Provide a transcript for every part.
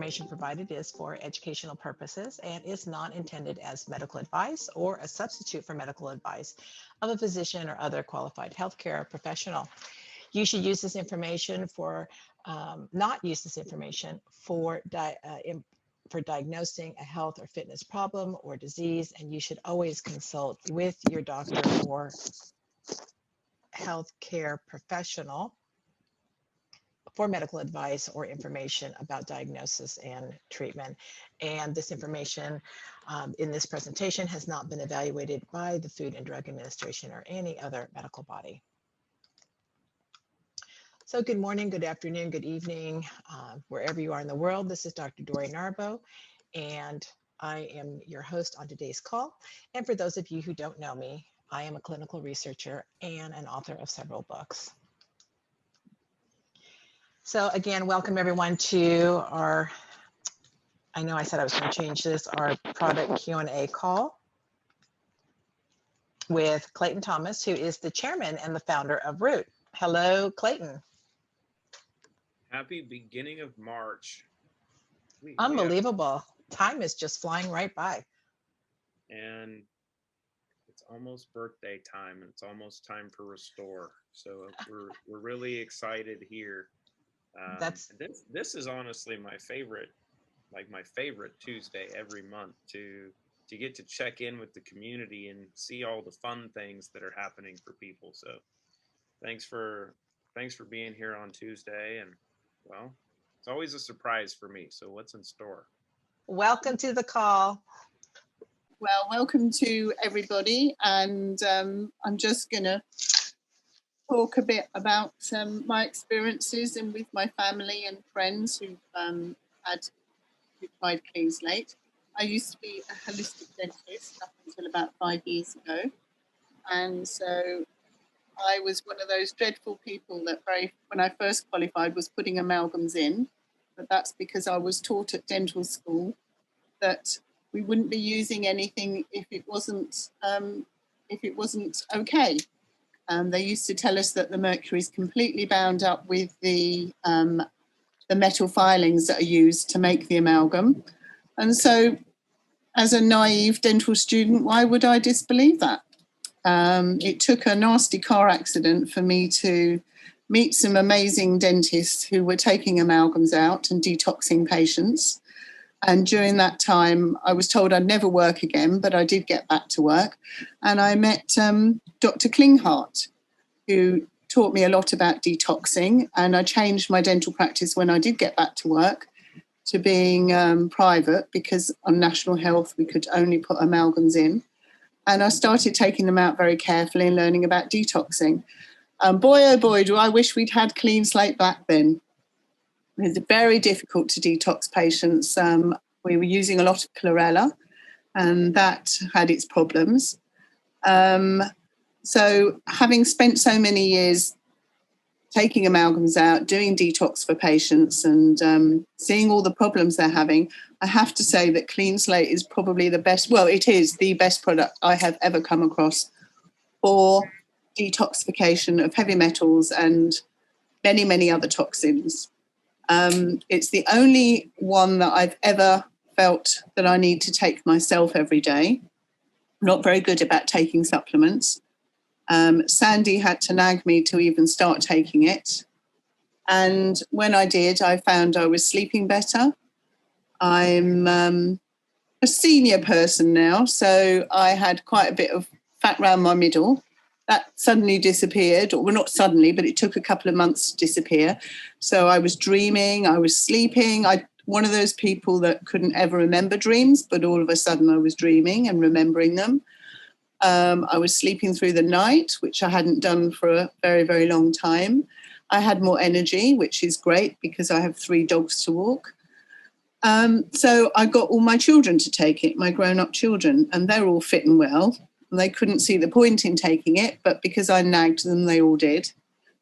information provided is for educational purposes and is not intended as medical advice or a substitute for medical advice of a physician or other qualified healthcare professional. You should use this information for, not use this information for diagnosing a health or fitness problem or disease, and you should always consult with your doctor or healthcare professional for medical advice or information about diagnosis and treatment. And this information in this presentation has not been evaluated by the Food and Drug Administration or any other medical body. So good morning, good afternoon, good evening, wherever you are in the world. This is Dr. Dori Naerbo, and I am your host on today's call. And for those of you who don't know me, I am a clinical researcher and an author of several books. So again, welcome everyone to our, I know I said I was going to change this, our product Q&A call with Clayton Thomas, who is the chairman and the founder of Root. Hello, Clayton. Happy beginning of March. Unbelievable. Time is just flying right by. And it's almost birthday time, and it's almost time for Restore. So we're really excited here. This is honestly my favorite Tuesday every month to get to check in with the community and see all the fun things that are happening for people. So thanks for being here on Tuesday, and well, it's always a surprise for me. So what's in store? Welcome to the call. Well, welcome to everybody, and I'm just gonna talk a bit about my experiences and with my family and friends who tried Clean Slate. I used to be a holistic dentist up until about 5 years ago, and so I was one of those dreadful people that when I first qualified was putting amalgams in, but that's because I was taught at dental school that we wouldn't be using anything if it wasn't okay. They used to tell us that the mercury is completely bound up with the metal filings that are used to make the amalgam. And so as a naive dental student, why would I disbelieve that? It took a nasty car accident for me to meet some amazing dentists who were taking amalgams out and detoxing patients. And during that time, I was told I'd never work again, but I did get back to work. And I met Dr. Klinghardt, who taught me a lot about detoxing. And I changed my dental practice when I did get back to work to being private, because on National Health, we could only put amalgams in. And I started taking them out very carefully and learning about detoxing. Boy, oh boy, do I wish we'd had Clean Slate back then. It's very difficult to detox patients. We were using a lot of chlorella, and that had its problems. So having spent so many years taking amalgams out, doing detox for patients, and seeing all the problems they're having, I have to say that Clean Slate is probably the best, well, it is the best product I have ever come across for detoxification of heavy metals and many, many other toxins. It's the only one that I've ever felt that I need to take myself every day. I'm not very good about taking supplements. Sandy had to nag me to even start taking it. And when I did, I found I was sleeping better. I'm a senior person now, so I had quite a bit of fat around my middle. That suddenly disappeared, or well, not suddenly, but it took a couple of months to disappear. So I was dreaming, I was sleeping. One of those people that couldn't ever remember dreams, but all of a sudden I was dreaming and remembering them. I was sleeping through the night, which I hadn't done for a very, very long time. I had more energy, which is great because I have 3 dogs to walk. So I got all my children to take it, my grown-up children, and they're all fit and well. And they couldn't see the point in taking it, but because I nagged them, they all did.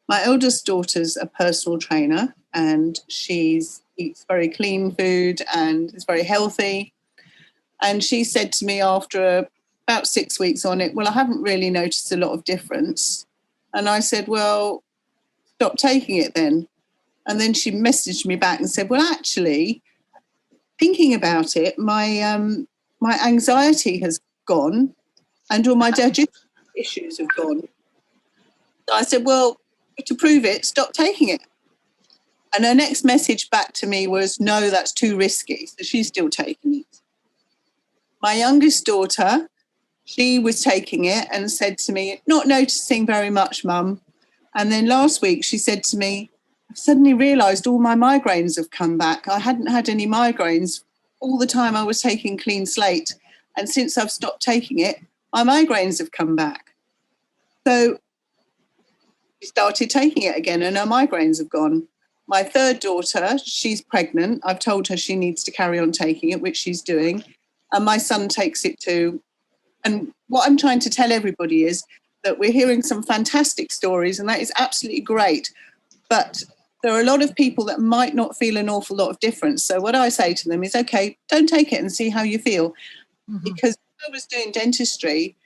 My eldest daughter's a personal trainer, and she eats very clean food and is very healthy. And she said to me after about 6 weeks on it, well, I haven't really noticed a lot of difference. And I said, well, stop taking it then. And then she messaged me back and said, well, actually, thinking about it, my my anxiety has gone, and all my digestive issues have gone. So I said, well, to prove it, stop taking it. And her next message back to me was, no, that's too risky. So she's still taking it. My youngest daughter, she was taking it and said to me, not noticing very much, Mum. And then last week she said to me, I've suddenly realised all my migraines have come back. I hadn't had any migraines all the time I was taking Clean Slate. And since I've stopped taking it, my migraines have come back. So she started taking it again and her migraines have gone. My third daughter, she's pregnant. I've told her she needs to carry on taking it, which she's doing. And my son takes it too. And what I'm trying to tell everybody is that we're hearing some fantastic stories, and that is absolutely great. But there are a lot of people that might not feel an awful lot of difference. So what I say to them is, okay, don't take it and see how you feel. Mm-hmm. Because when I was doing dentistry,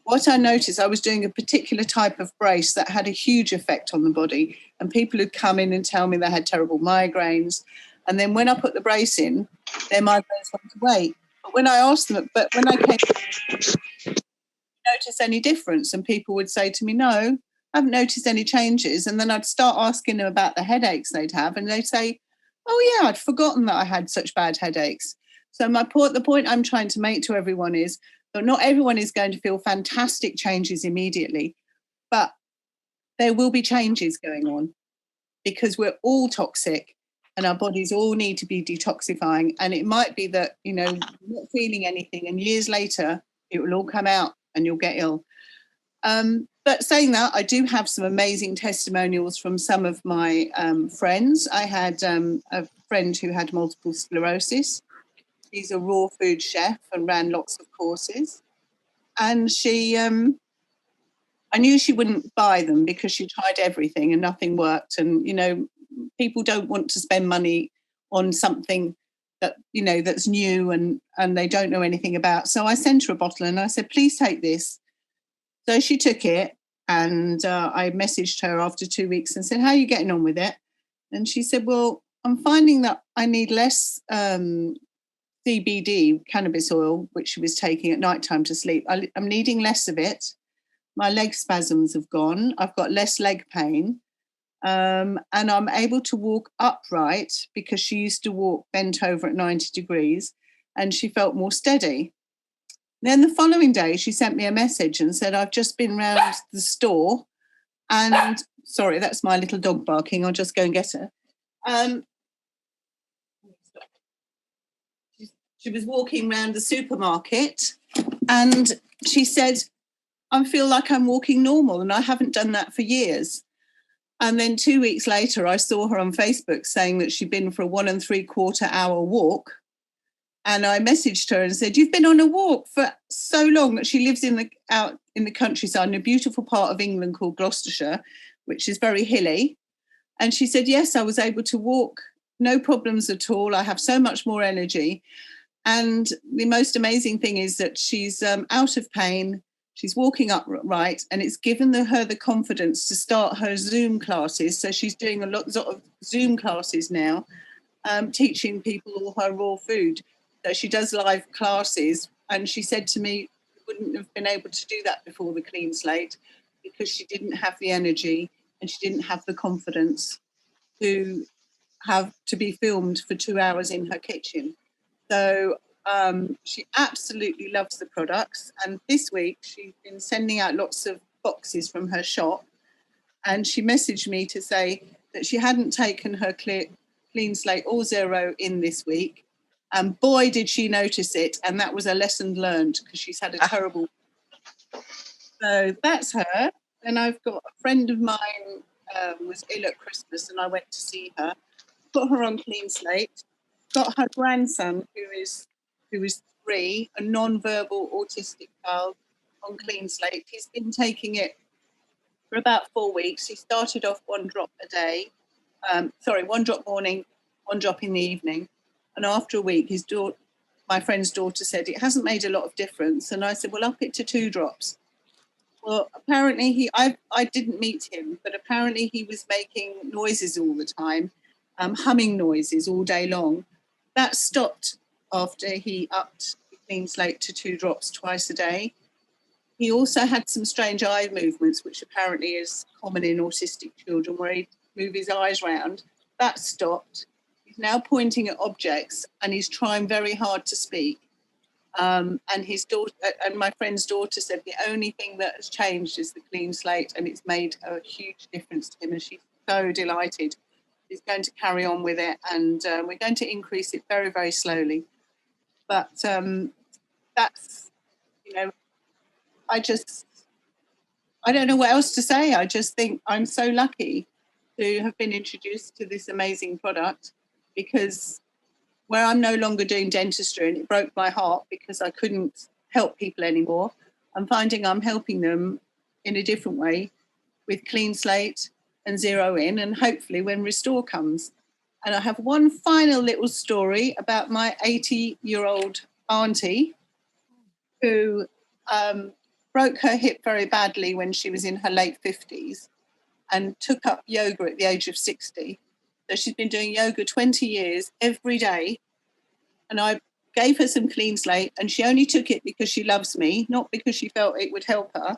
what I noticed, I was doing a particular type of brace that had a huge effect on the body. And people would come in and tell me they had terrible migraines. And then when I put the brace in, their migraines went away. But when I asked them, but when I came, notice any difference? And people would say to me, no, I haven't noticed any changes. And then I'd start asking them about the headaches they'd have. And they'd say, oh, yeah, I'd forgotten that I had such bad headaches. So the point I'm trying to make to everyone is that not everyone is going to feel fantastic changes immediately, but there will be changes going on because we're all toxic and our bodies all need to be detoxifying. And it might be that, you know, not feeling anything and years later, it will all come out and you'll get ill. But saying that, I do have some amazing testimonials from some of my friends. I had a friend who had multiple sclerosis. She's a raw food chef and ran lots of courses. And she, I knew she wouldn't buy them because she tried everything and nothing worked. And, you know, people don't want to spend money on something that, you know, that's new and they don't know anything about. So I sent her a bottle and I said, please take this. So she took it and I messaged her after 2 weeks and said, how are you getting on with it? And she said, well, I'm finding that I need less CBD, cannabis oil, which she was taking at nighttime to sleep. I'm needing less of it. My leg spasms have gone. I've got less leg pain. And I'm able to walk upright because she used to walk bent over at 90 degrees and she felt more steady. Then the following day, she sent me a message and said, I've just been round the store and, sorry, that's my little dog barking. I'll just go and get her. She was walking around the supermarket and she said, I feel like I'm walking normal and I haven't done that for years. And then 2 weeks later, I saw her on Facebook saying that she'd been for a 1 3/4 hour walk. And I messaged her and said, you've been on a walk for so long. That she lives out in the countryside in a beautiful part of England called Gloucestershire, which is very hilly. And she said, yes, I was able to walk, no problems at all. I have so much more energy. And the most amazing thing is that she's out of pain. She's walking upright, and it's given her the confidence to start her Zoom classes. So she's doing a lot of Zoom classes now, teaching people all her raw food. So she does live classes, and she said to me, she wouldn't have been able to do that before the Clean Slate because she didn't have the energy and she didn't have the confidence to be filmed for 2 hours in her kitchen. So she absolutely loves the products. And this week she's been sending out lots of boxes from her shop. And she messaged me to say that she hadn't taken her Clean Slate or Zero in this week. And boy, did she notice it. And that was a lesson learned because she's had a terrible. So that's her. Then I've got a friend of mine was ill at Christmas and I went to see her. Put her on Clean Slate. Got her grandson, who is 3, a non-verbal autistic child, on Clean Slate. He's been taking it for about 4 weeks. He started off 1 drop a day. 1 drop morning, 1 drop in the evening. And after a week, my friend's daughter said, it hasn't made a lot of difference. And I said, well, up it to 2 drops. Well, apparently I didn't meet him, but apparently he was making noises all the time, humming noises all day long. that stopped after he upped the Clean Slate to 2 drops twice a day. He also had some strange eye movements, which apparently is common in autistic children, where he'd move his eyes round. That stopped. He's now pointing at objects, and he's trying very hard to speak. And his daughter and my friend's daughter said the only thing that has changed is the Clean Slate, and it's made a huge difference to him, and she's so delighted. He's going to carry on with it, and we're going to increase it very, very slowly. But that's, I don't know what else to say. I just think I'm so lucky to have been introduced to this amazing product, because where I'm no longer doing dentistry, and it broke my heart because I couldn't help people anymore, I'm finding I'm helping them in a different way with Clean Slate and Zero In, and hopefully when Restore comes. And I have one final little story about my 80-year-old auntie who broke her hip very badly when she was in her late 50s and took up yoga at the age of 60. So she's been doing yoga 20 years every day. And I gave her some Clean Slate, and she only took it because she loves me, not because she felt it would help her.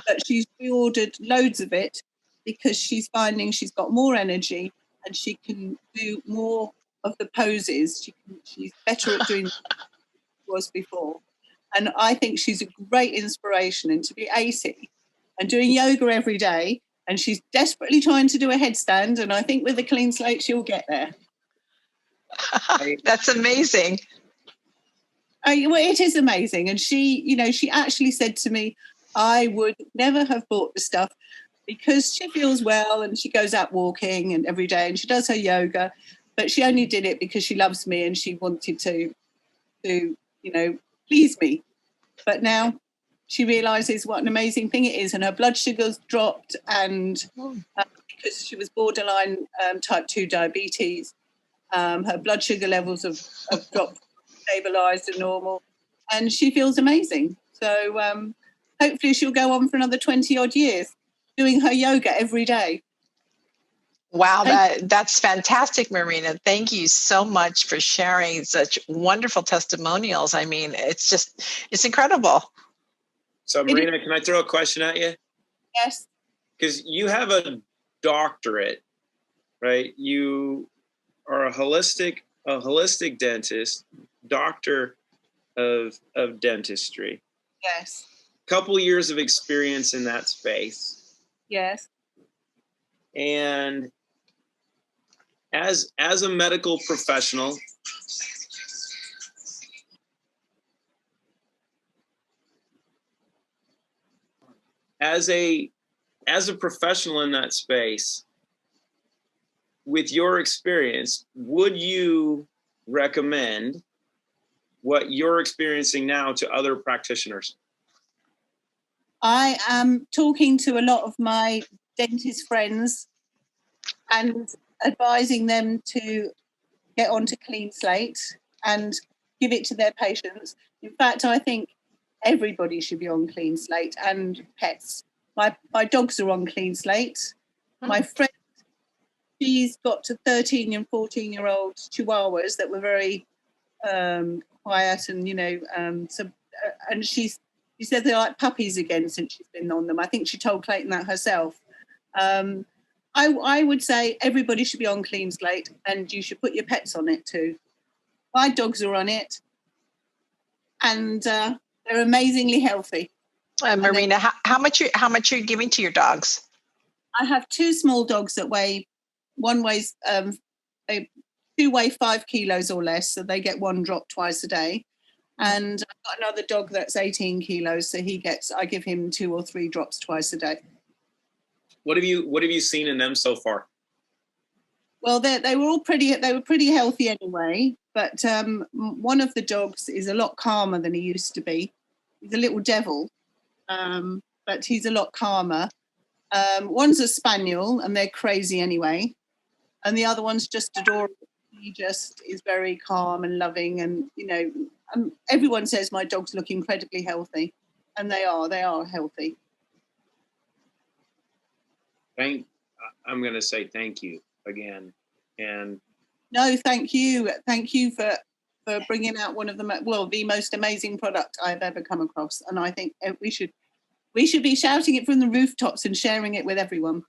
But she's reordered loads of it because she's finding she's got more energy and she can do more of the poses. She's better at doing than she was before. And I think she's a great inspiration. And to be 80 and doing yoga every day, and she's desperately trying to do a headstand, and I think with the Clean Slate she'll get there. That's amazing. Well, it is amazing. And she actually said to me, I would never have bought the stuff because she feels well and she goes out walking and every day and she does her yoga, but she only did it because she loves me and she wanted to please me. But now she realizes what an amazing thing it is, and her blood sugar's dropped, and because she was borderline type 2 diabetes, her blood sugar levels have dropped, stabilized and normal, and she feels amazing. So hopefully she'll go on for another 20 odd years doing her yoga every day. Wow, that's fantastic, Marina. Thank you so much for sharing such wonderful testimonials. I mean, it's incredible. So, Marina, can I throw a question at you? Yes. Because you have a doctorate, right? You are a holistic dentist, doctor of dentistry. Yes. Couple years of experience in that space. Yes. And as a medical professional, as a professional in that space, with your experience, would you recommend what you're experiencing now to other practitioners? I am talking to a lot of my dentist friends and advising them to get onto Clean Slate and give it to their patients. In fact, I think everybody should be on Clean Slate, and pets. My dogs are on Clean Slate. My friend, she's got 13 and 14-year-old chihuahuas that were very quiet, and and she said they're like puppies again since she's been on them. I think she told Clayton that herself. I would say everybody should be on Clean Slate, and you should put your pets on it too. My dogs are on it, and they're amazingly healthy. Marina, how much are you giving to your dogs? I have 2 small dogs that two weigh 5 kilos or less, so they get 1 drop twice a day. And I've got another dog that's 18 kilos, so I give him 2 or 3 drops twice a day. What have you seen in them so far? Well, they were pretty healthy anyway, but one of the dogs is a lot calmer than he used to be. He's a little devil, but he's a lot calmer. One's a spaniel, and they're crazy anyway, and the other one's just adorable. He just is very calm and loving, and everyone says my dogs look incredibly healthy, and they are healthy. I'm going to say thank you again. And No, thank you. Thank you for bringing out one of the most amazing product I've ever come across. And I think we should be shouting it from the rooftops and sharing it with everyone.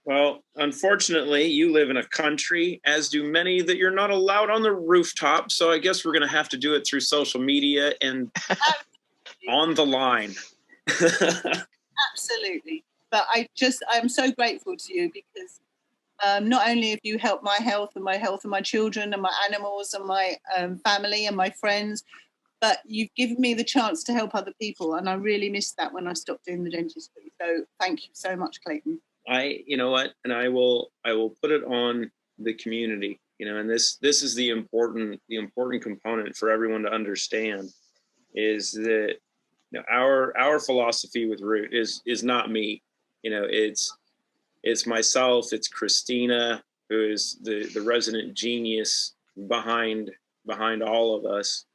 Well, unfortunately, you live in a country, as do many, that you're not allowed on the rooftop. So I guess we're going to have to do it through social media and on the line. Absolutely. But I'm so grateful to you because not only have you helped my health and my children and my animals and my family and my friends, but you've given me the chance to help other people. And I really missed that when I stopped doing the dentistry. So thank you so much, Clayton. You know what, and I will put it on the community, and this is the important component for everyone to understand is that our philosophy with Root is not me, it's myself, it's Christina, who is the resident genius behind all of us,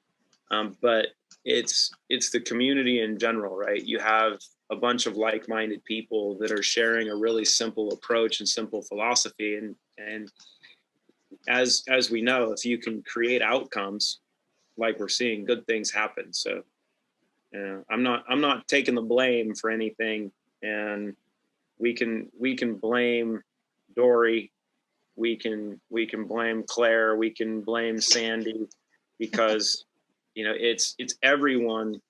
but it's the community in general, right? You have a bunch of like-minded people that are sharing a really simple approach and simple philosophy. And as we know, if you can create outcomes like we're seeing, good things happen. So I'm not taking the blame for anything. And we can blame Dori. We can blame Claire. We can blame Sandy because, it's everyone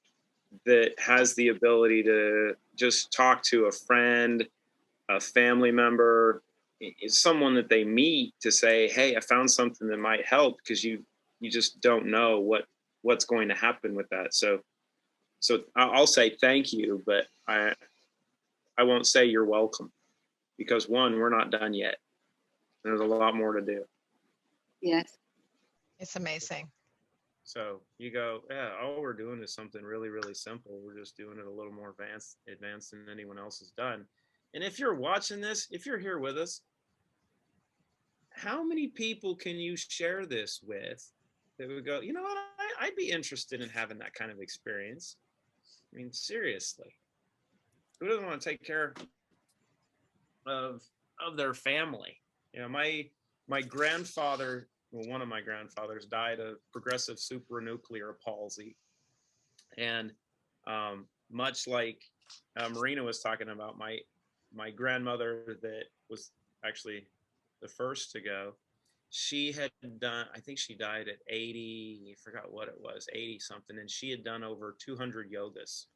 that has the ability to just talk to a friend, a family member, someone that they meet to say, hey, I found something that might help, because you just don't know what's going to happen with that. So I'll say thank you, but I won't say you're welcome, because one, we're not done yet. There's a lot more to do. Yes. It's amazing. So you go, yeah, all we're doing is something really, really simple. We're just doing it a little more advanced than anyone else has done. And if you're watching this, if you're here with us, how many people can you share this with that would go, you know what, I'd be interested in having that kind of experience? I mean, seriously, who doesn't want to take care of their family? My grandfather, one of my grandfathers, died of progressive supranuclear palsy. And much like Marina was talking about, my grandmother that was actually the first to go, she had done, I think she died at 80, I forgot what it was, 80 something. And she had done over 200 yogas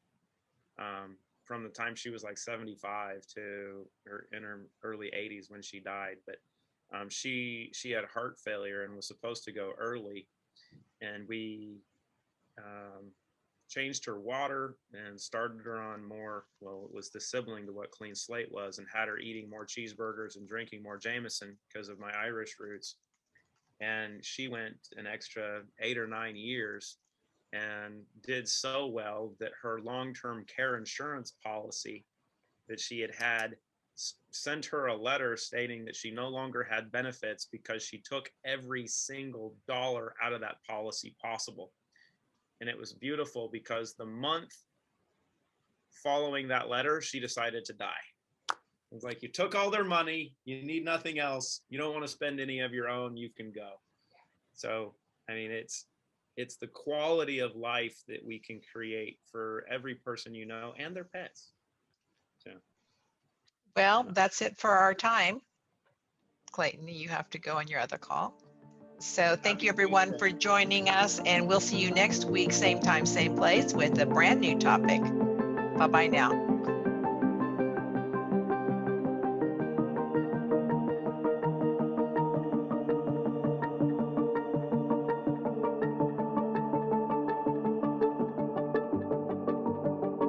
from the time she was like 75 to in her early 80s when she died. But she had heart failure and was supposed to go early, and we changed her water and started her on more, well, it was the sibling to what Clean Slate was, and had her eating more cheeseburgers and drinking more Jameson because of my Irish roots. And she went an extra 8 or 9 years and did so well that her long-term care insurance policy that she had sent her a letter stating that she no longer had benefits because she took every single dollar out of that policy possible. And it was beautiful because the month following that letter, she decided to die. It was like, you took all their money, you need nothing else, you don't want to spend any of your own, you can go. So, I mean, it's the quality of life that we can create for every person and their pets. So. Well, that's it for our time. Clayton, you have to go on your other call. So thank you everyone for joining us, and we'll see you next week, same time, same place, with a brand new topic. Bye-bye now.